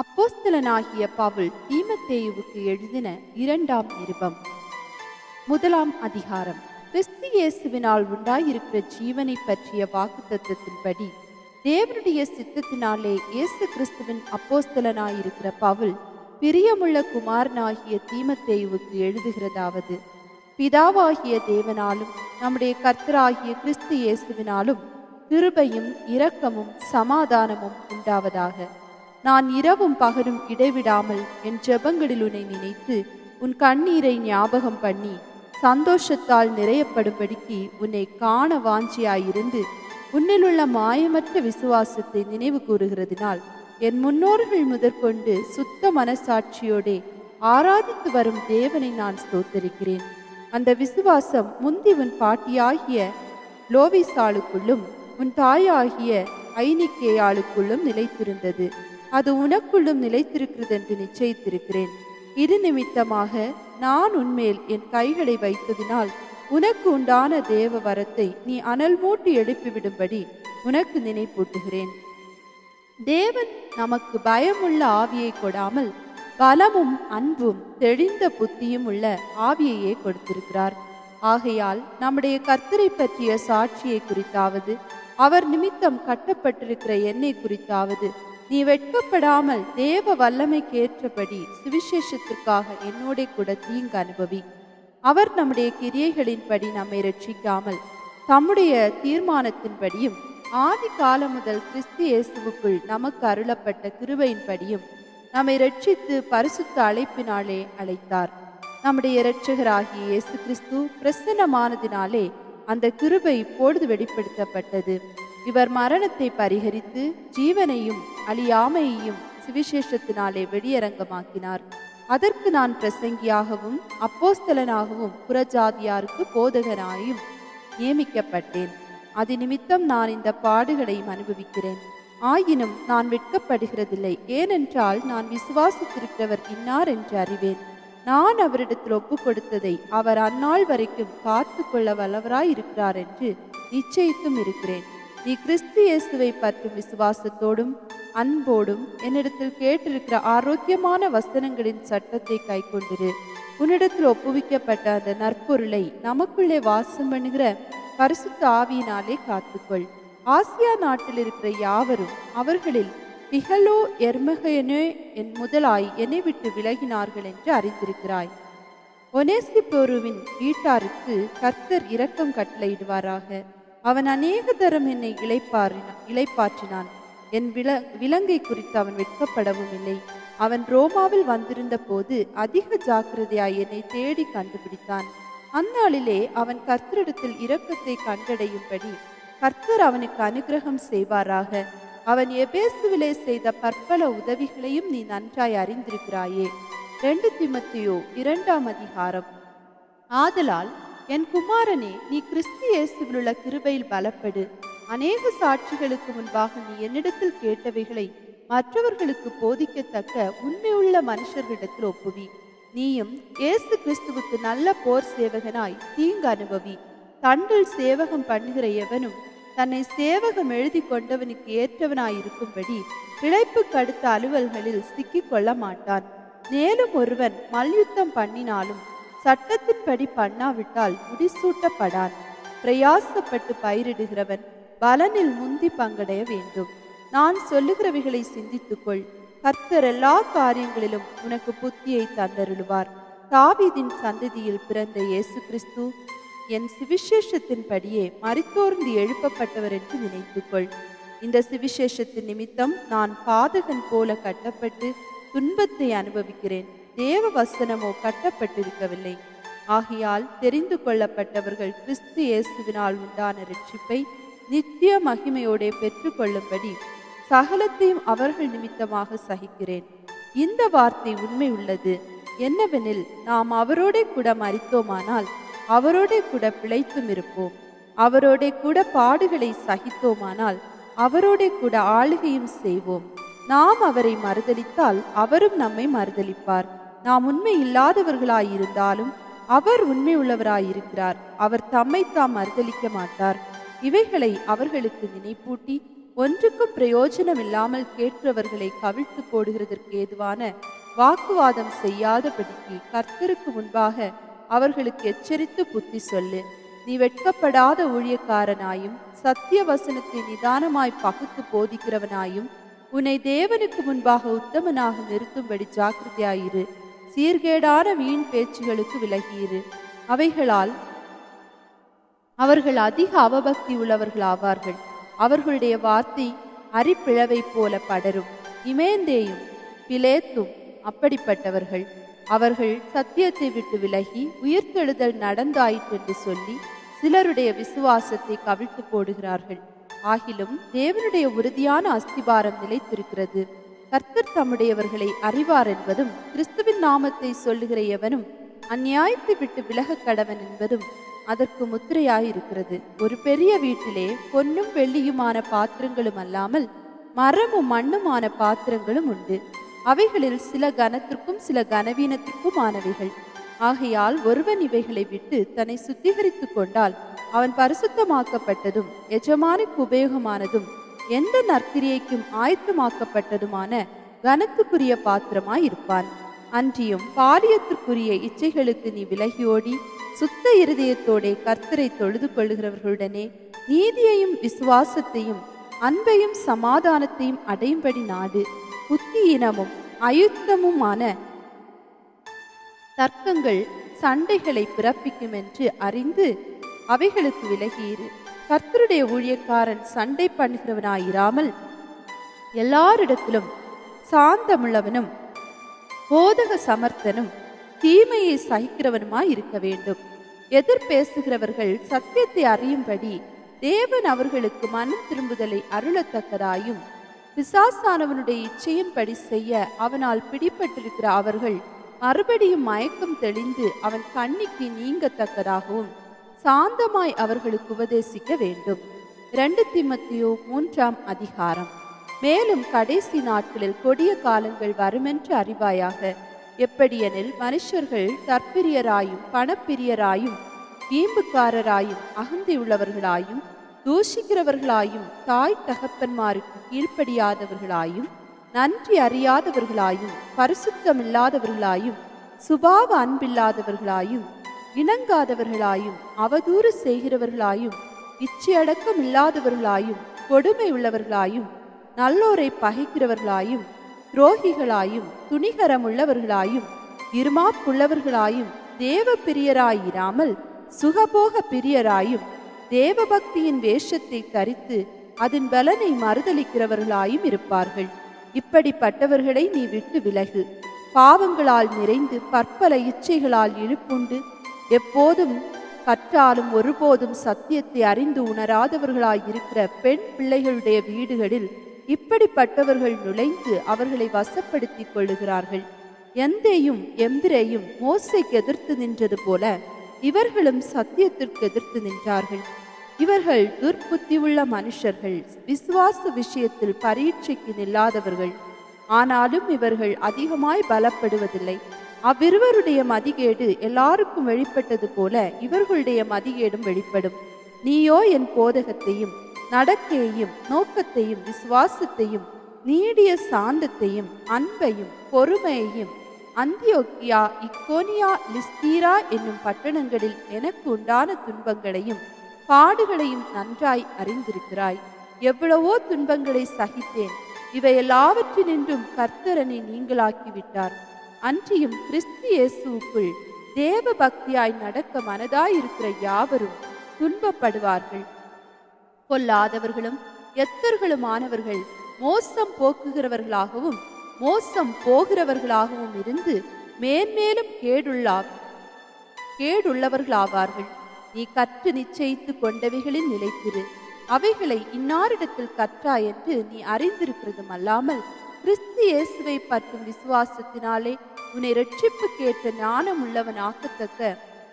அப்போஸ்தலனாகிய பவுல் தீமத்தேயுவுக்கு எழுதின 2ஆம் நிருபம். 1ஆம் அதிகாரம். கிறிஸ்து இயேசுவினால் உண்டாயிருக்கிற ஜீவனை பற்றிய வாக்குத்தத்தத்தின்படி தேவனுடைய சித்தத்தினாலே இயேசு கிறிஸ்துவின் அப்போஸ்தலனாயிருக்கிற பவுல் பிரியமுள்ள குமாரனாகிய தீமத்தேயுவுக்கு எழுதுகிறதாவது: பிதாவாகிய தேவனாலும் நம்முடைய கர்த்தராகிய கிறிஸ்து இயேசுவினாலும் கிருபையும் இரக்கமும் சமாதானமும் உண்டாவதாக. நான் இரவும் பகலும் இடைவிடாமல் என் ஜெபங்களில் உன்னை நினைத்து உன் கண்ணீரை ஞாபகம் பண்ணி சந்தோஷத்தால் நிறையப்படும்படிக்கு உன்னை காண வாஞ்சியாயிருந்து உன்னிலுள்ள மாயமற்ற விசுவாசத்தை நினைவு கூறுகிறதினால் என் முன்னோர்கள் முதற்கொண்டு சுத்த மனசாட்சியோடே ஆராதித்து வரும் தேவனை நான் ஸ்தோத்தரிக்கிறேன். அந்த விசுவாசம் முந்தி உன் பாட்டியாகிய லோவிசாளுக்குள்ளும் உன் தாயாகிய ஐனிக்கேயாளுக்குள்ளும் நிலைத்திருந்தது. அது உனக்குள்ளும் நிலைத்திருக்கிறது என்று நிச்சயித்திருக்கிறேன். இது நிமித்தமாக நான் உன்மேல் என் கைகளை வைத்ததினால் உனக்கு உண்டான தேவ வரத்தை நீ அனல் மூட்டி எழுப்பிவிடும்படி உனக்கு நினைப்பூட்டுகிறேன். தேவன் நமக்கு பயமுள்ள ஆவியை கொடாமல் பலமும் அன்பும் தெளிந்த புத்தியும் உள்ள ஆவியையே கொடுத்திருக்கிறார். ஆகையால் நம்முடைய கர்த்தரை பற்றிய சாட்சியை குறித்தாவது அவர் நிமித்தம் கட்டப்பட்டிருக்கிற என்னை குறித்தாவது நீ வெட்கப்படாமல் தேவ வல்லமைக்கேற்றபடி சுவிசேஷத்திற்காக என்னோட கூட தீங்கு அனுபவி. அவர் நம்முடைய கிரியைகளின்படி நம்மை ரட்சிக்காமல் தம்முடைய தீர்மானத்தின்படியும் ஆதி காலம் முதல் கிறிஸ்து இயேசுவுக்குள் நமக்கு அருளப்பட்ட கிருபையின்படியும் நம்மை ரட்சித்து பரிசுத்த அழைப்பினாலே அழைத்தார். நம்முடைய இரட்சகராகிய இயேசு கிறிஸ்து பிரசன்னமானதினாலே அந்த கிருபை இப்பொழுது வெளிப்படுத்தப்பட்டது. இவர் மரணத்தை பரிகரித்து ஜீவனையும் அழியாமையையும் சுவிசேஷத்தினாலே வெளியரங்கமாக்கினார். அதற்கு நான் பிரசங்கியாகவும் அப்போஸ்தலனாகவும் புறஜாதியாருக்கு போதகனாயும் நியமிக்கப்பட்டேன். அது நிமித்தம் நான் இந்த பாடுகளையும் அனுபவிக்கிறேன். ஆயினும் நான் வெட்கப்படுகிறதில்லை. ஏனென்றால் நான் விசுவாசித்திருக்கிறவர் இன்னார் என்று அறிவேன். நான் அவரிடத்தில் ஒப்பு கொடுத்ததை அவர் அந்நாள் வரைக்கும் காத்து கொள்ள வல்லவராய் இருக்கிறார் என்று நிச்சயித்தும் இருக்கிறேன். நீ கிறிஸ்து இயேசுவை பற்றும் விசுவாசத்தோடும் அன்போடும் என்னிடத்தில் கேட்டிருக்கிற ஆரோக்கியமான வசனங்களின் சட்டத்தை கை கொண்டிரு. உன்னிடத்தில் ஒப்புவிக்கப்பட்ட அந்த நற்பொருளை நமக்குள்ளே வாசம் பண்ணுகிற பரிசுத்த ஆவியினாலே காத்துக்கொள். ஆசியா நாட்டில் இருக்கிற யாவரும் அவர்களில் பிகலோ எர்மகனே என் முதலாய் என்னை விட்டு விலகினார்கள் என்று அறிந்திருக்கிறாய். ஒனேசிப்போருவின் வீட்டாருக்கு கர்த்தர் இரக்கம் கட்டளையிடுவாராக. அவன் அநேக தரம் என்னை இளைப்பாற்றினான். என் விலங்கை குறித்து அவன் வெட்கப்படவும் இல்லை. அவன் ரோமாவில் வந்திருந்த போது அதிக ஜாக்கிரதையாய் என்னை தேடி கண்டுபிடித்தான். அந்நாளிலே அவன் கர்த்தரிடத்தில் இரக்கத்தை கண்டடையும்படி கர்த்தர் அவனுக்கு அனுகிரகம் செய்வாராக. அவன் எபேசுவிலே செய்த பற்பல உதவிகளையும் நீ நன்றாய் அறிந்திருக்கிறாயே. 2 தீமோத்தேயு 2ஆம் அதிகாரம். ஆதலால் என் குமாரனே, நீ கிறிஸ்து இயேசுவிலுள்ள கிருபையில் பலப்படு. அநேக சாட்சிகளுக்கு முன்பாக நீ என்னிடத்தில் கேட்டவைகளை மற்றவர்களுக்கு போதிக்கத்தக்க உண்மையுள்ள மனுஷர்களிடத்தில் ஒப்புவி. நீயும் இயேசு கிறிஸ்துவுக்கு நல்ல போர் சேவகனாய் தீங்கு அனுபவி. தண்டில் சேவகம் பண்ணுகிற எவனும் தன்னை சேவகம் எழுதி கொண்டவனுக்கு ஏற்றவனாயிருக்கும்படி பிழைப்புக்கு அடுத்த அலுவல்களில் சிக்கிக் கொள்ள மாட்டான். மேலும் ஒருவன் மல்யுத்தம் பண்ணினாலும் சட்டத்தின்படி பண்ணாவிட்டால் முடிசூட்டப்படான். பிரயாசப்பட்டு பயிரிடுகிறவன் பலனில் முந்தி பங்கடைய வேண்டும். நான் சொல்லுகிறவைகளை சிந்தித்துக்கொள். கர்த்தர் எல்லா காரியங்களிலும் உனக்கு புத்தியை தந்தருளுவார். தாவீதின் சந்ததியில் பிறந்த இயேசு கிறிஸ்து என் சுவிசேஷத்தின்படியே மரித்தோர்ந்து எழுப்பப்பட்டவர் என்று நினைத்துக்கொள். இந்த சுவிசேஷத்தின் நிமித்தம் நான் பாதகன் போல கட்டப்பட்டு துன்பத்தை அனுபவிக்கிறேன். தேவ வசனமோ கட்டப்பட்டிருக்கவில்லை. ஆகையால் தெரிந்து கொள்ளப்பட்டவர்கள் கிறிஸ்து இயேசுவினால் உண்டான இரட்சிப்பை நித்திய மகிமையோடே பெற்றுக்கொள்ளும்படி சகலத்தையும் அவர்கள் நிமித்தமாக சகிக்கிறேன். இந்த வார்த்தை உண்மை உள்ளது. என்னவெனில், நாம் அவரோட கூட மரித்தோமானால் அவரோட கூட பிழைத்தும் இருப்போம். அவரோட கூட பாடுகளை சகித்தோமானால் அவரோட கூட ஆளுகையும் செய்வோம். நாம் அவரை மறுதலித்தால் அவரும் நம்மை மறுதலிப்பார். நாம் உண்மை இல்லாதவர்களாயிருந்தாலும் அவர் உண்மை உள்ளவராயிருக்கிறார். அவர் தம்மை தாம் மறுதலிக்க மாட்டார். இவைகளை அவர்களுக்கு நினைப்பூட்டி ஒன்றுக்கும் பிரயோஜனம் இல்லாமல் கேட்கிறவர்களை கவிழ்த்து போடுகிறதற்கு ஏதுவான வாக்குவாதம் செய்யாதபடிக்கு கர்த்தருக்கு முன்பாக அவர்களுக்கு எச்சரித்து புத்தி சொல்லு. நீ வெட்கப்படாத ஊழியக்காரனாயும் சத்திய வசனத்தை நிதானமாய் பகுத்து போதிக்கிறவனாயும் உன்னை தேவனுக்கு முன்பாக உத்தமனாக நிறுத்தும்படி ஜாக்கிரதையாயிரு. சீர்கேடான வீண் பேச்சுகளுக்கு விலகியிரு. அவைகளால் அவர்கள் அதிக அவபக்தி உள்ளவர்களாவார்கள். அவர்களுடைய வார்த்தை அரிப்பிழவை போல படரும். இமேந்தேயும் பிலேத்தும் அப்படிப்பட்டவர்கள். அவர்கள் சத்தியத்தை விட்டு விலகி உயிர்த்தெழுதல் நடந்தாயிற்று என்று சொல்லி சிலருடைய விசுவாசத்தை கவிழ்த்து போடுகிறார்கள். ஆகிலும் தேவனுடைய உறுதியான அஸ்திபாரம் நிலைத்திருக்கிறது. கர்த்தர் தம்முடையவர்களை அறிவார் என்பதும் கிறிஸ்துவின் நாமத்தை சொல்லுகிற எவனும் அந்நியாயத்தை விட்டு விலக கடவன் என்பதும் அதற்கு முத்திரையாயிருக்கிறது. ஒரு பெரிய வீட்டிலே பொன்னும் வெள்ளியுமான பாத்திரங்களும் அல்லாமல் மரமும் மண்ணுமான பாத்திரங்களும் உண்டு. அவைகளில் சில கனத்திற்கும் சில கனவீனத்திற்குமானவைகள். ஆகையால் ஒருவன் இவைகளை விட்டு தன்னை சுத்திகரித்து கொண்டால் அவன் பரிசுத்தமாக்கப்பட்டதும் எஜமானுக்கு உபயோகமானதும் எந்த நற்கிரியைக்கும் ஆயத்தமாக்கப்பட்டதுமான கனத்துக்குரிய பாத்திரமாய் இருப்பான். அன்றியும் பாரியத்திற்குரிய இச்சைகளுக்கு நீ விலகியோடி சுத்த இருதயத்தோடே கர்த்தரை தொழுது கொள்ளுகிறவர்களுடனே நீதியையும் விசுவாசத்தையும் அன்பையும் சமாதானத்தையும் அடையும்படி நாடு. புத்தியினமும் அயுத்தமுமான தர்க்கங்கள் சண்டைகளை பிறப்பிக்கும் என்று அறிந்து அவைகளுக்கு விலகியிரு. கர்த்தருடைய ஊழியக்காரன் சண்டை பண்ணுகிறவனாயிராமல் எல்லாரிடத்திலும் சாந்தமுள்ளவனும் போதக சமர்த்தனும் தீமையை சகிக்கிறவனுமாய் இருக்க வேண்டும். எதிர்பேசுகிறவர்கள் சத்தியத்தை அறியும்படி தேவன் அவர்களுக்கு மனம் திரும்புதலை அருளத்தக்கதாயும் பிசாசானவனுடைய இச்சையின்படி செய்ய அவனால் பிடிபட்டிருக்கிற அவர்கள் மறுபடியும் மயக்கம் தெளிந்து அவன் கண்ணிக்கு நீங்கத்தக்கதாகவும் சாந்தமாய் அவர்களுக்கு உபதேசிக்க வேண்டும். 2 தீமோத்தேயு 3ஆம் அதிகாரம். மேலும் கடைசி நாட்களில் கொடிய காலங்கள் வருமென்று அறிவாயாக. எப்படியெனில் மனுஷர்கள் தற்பிரியராயும் பணப்பிரியராயும் ஈம்புக்காரராயும் அகந்தை உள்ளவர்களாயும் தூஷிக்கிறவர்களாயும் தாய் தகப்பன்மாருக்கு கீழ்ப்படியாதவர்களாயும் நன்றி அறியாதவர்களாயும் பரிசுத்தமில்லாதவர்களாயும் சுபாவ அன்பில்லாதவர்களாயும் இணங்காதவர்களாயும் அவதூறு செய்கிறவர்களாயும் இச்சையடக்கம் இல்லாதவர்களாயும் கொடுமை உள்ளவர்களாயும் நல்லோரை பகைக்கிறவர்களாயும் துரோகிகளாயும் துணிகரமுள்ளவர்களாயும் இருமாப்புள்ளவர்களாயும் தேவ பிரியராயிராமல் சுகபோக பிரியராயும் தேவபக்தியின் வேஷத்தை தரித்து அதன் பலனை மறுதலிக்கிறவர்களாயும் இருப்பார்கள். இப்படிப்பட்டவர்களை நீ விட்டு விலகு. பாவங்களால் நிறைந்து பற்பல இச்சைகளால் இழுப்புண்டு எப்போதும் கற்றாலும் ஒருபோதும் சத்தியத்தை அறிந்து உணராதவர்களாயிருக்கிற பெண் பிள்ளைகளுடைய வீடுகளில் இப்படிப்பட்டவர்கள் நுழைந்து அவர்களை வசப்படுத்தி கொள்ளுகிறார்கள். எந்தேயும் எம்பிரேயும் மோசைக்கு எதிர்த்து நின்றது போல இவர்களும் சத்தியத்திற்கு எதிர்த்து நின்றார்கள். இவர்கள் துர்புத்தி உள்ள மனுஷர்கள், விசுவாச விஷயத்தில் பரீட்சைக்கு நில்லாதவர்கள். ஆனாலும் இவர்கள் அதிகமாய் பலப்படுவதில்லை. அவ்விருவருடைய மதிகேடு எல்லாருக்கும் வெளிப்பட்டது போல இவர்களுடைய மதிகேடும் வெளிப்படும். நீயோ என் போதகத்தையும் நடக்கையையும் நோக்கத்தையும் விசுவாசத்தையும் நீடிய சாந்தத்தையும் அன்பையும் பொறுமையையும் அந்தியோக்கியா இக்கோனியா லிஸ்தீரா என்னும் பட்டணங்களில் எனக்கு உண்டான துன்பங்களையும் பாடுகளையும் நன்றாய் அறிந்திருக்கிறாய். எவ்வளவோ துன்பங்களை சகித்தேன். இவை எல்லாவற்றினின்றும் கர்த்தரனை நீங்களாக்கிவிட்டார். அன்றியும் கிறிஸ்து இயேசுவுக்குள் தேவ பக்தியாய் நடக்க மனதாயிருக்கிற யாவரும் துன்பப்படுவார்கள். பொல்லாதவர்களும் எத்தர்களுமானவர்கள் மோசம் போக்குகிறவர்களாகவும் மோசம் போகிறவர்களாகவும் இருந்து மேன்மேலும் கேடுள்ளவர்களாவார்கள். நீ கற்று நிச்சயித்து கொண்டவைகளில் நிலைத்திரு. அவைகளை இன்னாரிடத்தில் கற்றாய் என்று நீ அறிந்திருக்கிறதும் அல்லாமல் கிறிஸ்து இயேசுவை பற்றும் விசுவாசத்தினாலே உன்னை இரட்சிப்புக்கேற்ற ஞானம் உள்ளவன் ஆக்கத்தக்க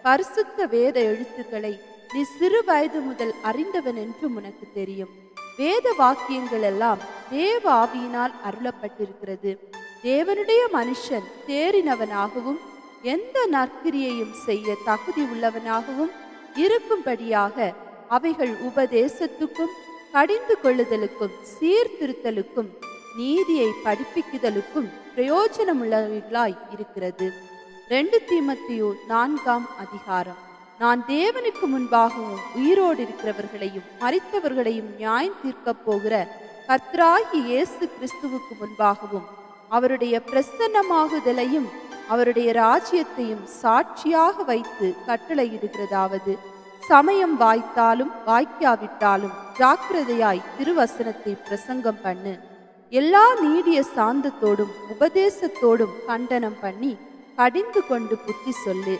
பரிசுத்த வேத எழுத்துக்களை நீ சிறு வயது முதல் அறிந்தவன் என்றும் உனக்கு தெரியும். வேத வாக்கியங்கள் எல்லாம் தேவ ஆவியினால் அருளப்பட்டிருக்கிறது. தேவனுடைய மனுஷன் தேறினவனாகவும் எந்த நற்கிரியையும் செய்ய தகுதி உள்ளவனாகவும் இருக்கும்படியாக அவைகள் உபதேசத்துக்கும் கடிந்து கொள்ளுதலுக்கும் சீர்திருத்தலுக்கும் நீதியை படிப்பிக்குதலுக்கும் பிரயோஜனமுள்ளவர்களாய் இருக்கிறது. 2 தீமோத்தேயு 4ஆம் அதிகாரம். நான் தேவனுக்கு முன்பாகவும் உயிரோடு இருக்கிறவர்களையும் மரித்தவர்களையும் நியாயம் தீர்க்கப் போகிற கர்த்தராகிய இயேசு கிறிஸ்துவுக்கு முன்பாகவும் அவருடைய பிரசன்னமாகுதலையும் அவருடைய ராஜ்யத்தையும் சாட்சியாக வைத்து கட்டளையிடுகிறதாவது, சமயம் வாய்த்தாலும் வாய்க்காவிட்டாலும் ஜாக்கிரதையாய் திருவசனத்தை பிரசங்கம் பண்ணு. எல்லா நீடிய சாந்தத்தோடும் உபதேசத்தோடும் கண்டனம் பண்ணி கடிந்து கொண்டு புத்தி சொல்லு.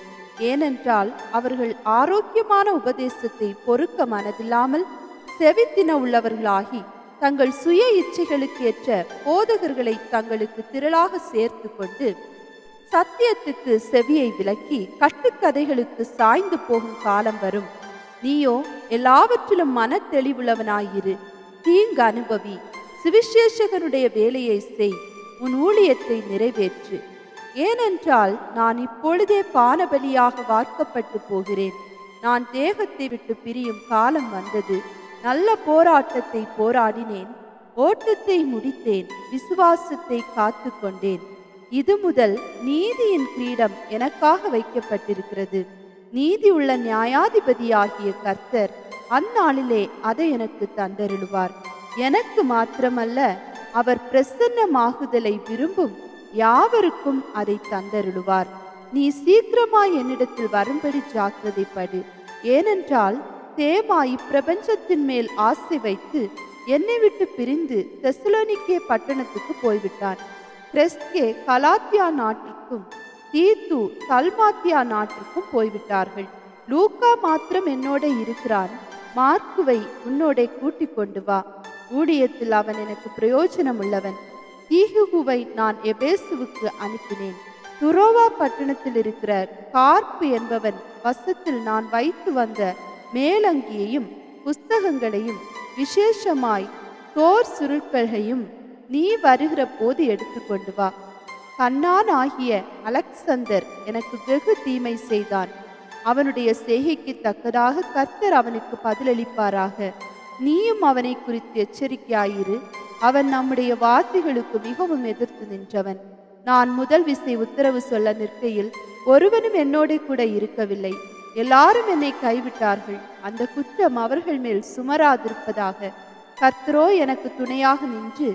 ஏனென்றால் அவர்கள் ஆரோக்கியமான உபதேசத்தை பொறுக்க மனதில்லாமல் செவித்தின உள்ளவர்களாகி தங்கள் சுய இச்சைகளுக்கு ஏற்ற போதகர்களை தங்களுக்கு திரளாக சேர்த்து கொண்டு சத்தியத்துக்கு செவியை விலக்கி கட்டுக்கதைகளுக்கு சாய்ந்து போகும் காலம் வரும். நீயோ எல்லாவற்றிலும் மன தெளிவுள்ளவனாயிரு, தீங்கு அனுபவி, சுவிசேஷகனுடைய வேலையை செய், உன் ஊழியத்தை நிறைவேற்று. ஏனென்றால் நான் இப்பொழுதே பானபலியாக வார்க்கப்பட்டு போகிறேன். நான் தேகத்தை விட்டு பிரியும் காலம் வந்தது. நல்ல போராட்டத்தை போராடினேன், ஓட்டத்தை முடித்தேன், விசுவாசத்தை காத்து கொண்டேன். இது முதல் நீதியின் கிரீடம் எனக்காக வைக்கப்பட்டிருக்கிறது. நீதி உள்ள நியாயாதிபதியாகிய கர்த்தர் அந்நாளிலே அதை எனக்கு தந்தருளுவார். எனக்கு மாத்திரமல்ல, அவர் பிரசன்னமாகுதலை விரும்பும் யாவருக்கும் அதை தந்தருளுவார். நீ சீக்கிரமாய் என்னிடத்தில் வரும்படி ஜாக்கிரதைப்படு. ஏனென்றால் தேமா இப்பிரபஞ்சத்தின் மேல் ஆசை வைத்து என்னை விட்டு பிரிந்து தெசலோனிக்கே பட்டணத்துக்கு போய்விட்டான். கிரெஸ்கே கலாத்தியா நாட்டிற்கும் தீத்து தல்மாத்தியா நாட்டிற்கும் போய்விட்டார்கள். லூக்கா மாத்திரம் என்னோட இருக்கிறான். மார்க்குவை உன்னோட கூட்டிக் கொண்டு வா. ஊழியத்தில் அவன் எனக்கு பிரயோஜனம் உள்ளவன். தீகுவை நான் எபேசுவுக்கு அனுப்பினேன். துரோவா பட்டணத்தில் இருக்கிற கார்ப்பு என்பவன் வசத்தில் நான் வைத்து வந்த மேலங்கியையும் புஸ்தகங்களையும் விசேஷமாய் தோர் சுருட்களையும் நீ வருகிற போது எடுத்துக்கொண்டு வா. கண்ணான் ஆகிய அலெக்சந்தர் எனக்கு வெகு தீமை செய்தான். அவனுடைய செய்கைக்கு தக்கதாக கர்த்தர் அவனுக்கு பதிலளிப்பாராக. நீயும் அவனை குறித்து எச்சரிக்கையாயிரு. அவன் நம்முடைய வார்த்தைகளுக்கு மிகவும் எதிர்த்து நின்றவன். நான் முதல் விசை உத்தரவு சொல்ல நிற்கையில் ஒருவனும் என்னோட கூட இருக்கவில்லை. எல்லாரும் என்னை கைவிட்டார்கள். அந்த குற்றம் அவர்கள் மேல் சுமராதிருப்பதாக. கர்த்தரோ எனக்கு துணையாக நின்று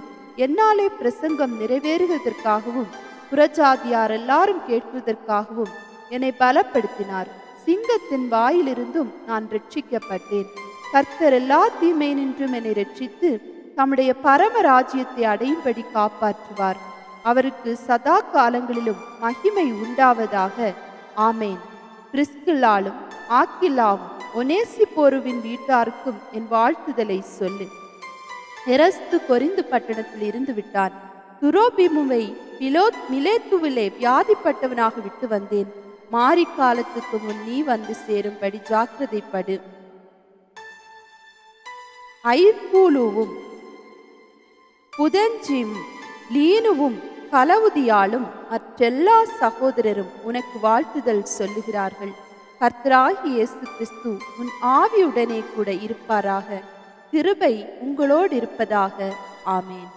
என்னாலே பிரசங்கம் நிறைவேறுவதற்காகவும் புறஜாதியார் எல்லாரும் கேட்பதற்காகவும் என்னை பலப்படுத்தினார். சிங்கத்தின் வாயிலிருந்தும் நான் ரட்சிக்கப்பட்டேன். கர்த்தர் எல்லா தீமை நின்றும் என்னை ரட்சித்து தம்முடைய பரம ராஜ்யத்தை அடையும்படி காப்பாற்றுவார். அவருக்கு சதா காலங்களிலும் மகிமை உண்டாவதாக. ஆமேன். பிரிஸ்கில்லாலும் ஆக்கில்லாவும் ஒனேசிப்போருவின் வீட்டாருக்கும் என் வாழ்த்துதலை சொல்லு. எரஸ்து கொரிந்து பட்டணத்தில் இருந்து விட்டான். துரோபிமுவை மிலேத்துவிலே வியாதிப்பட்டவனாக விட்டு வந்தேன். மாரி காலத்துக்கு முன் நீ வந்து சேரும்படி ஜாக்கிரதைப்படு. ஐர்பூலுவும் புதஞ்சியும் லீனுவும் கலவுதியாலும் மற்றெல்லா சகோதரரும் உனக்கு வாழ்த்துதல் சொல்லுகிறார்கள். கர்த்தராகிய இயேசு கிறிஸ்து உன் ஆவியுடனே கூட இருப்பாராக. கிருபை உங்களோடு இருப்பதாக. ஆமேன்.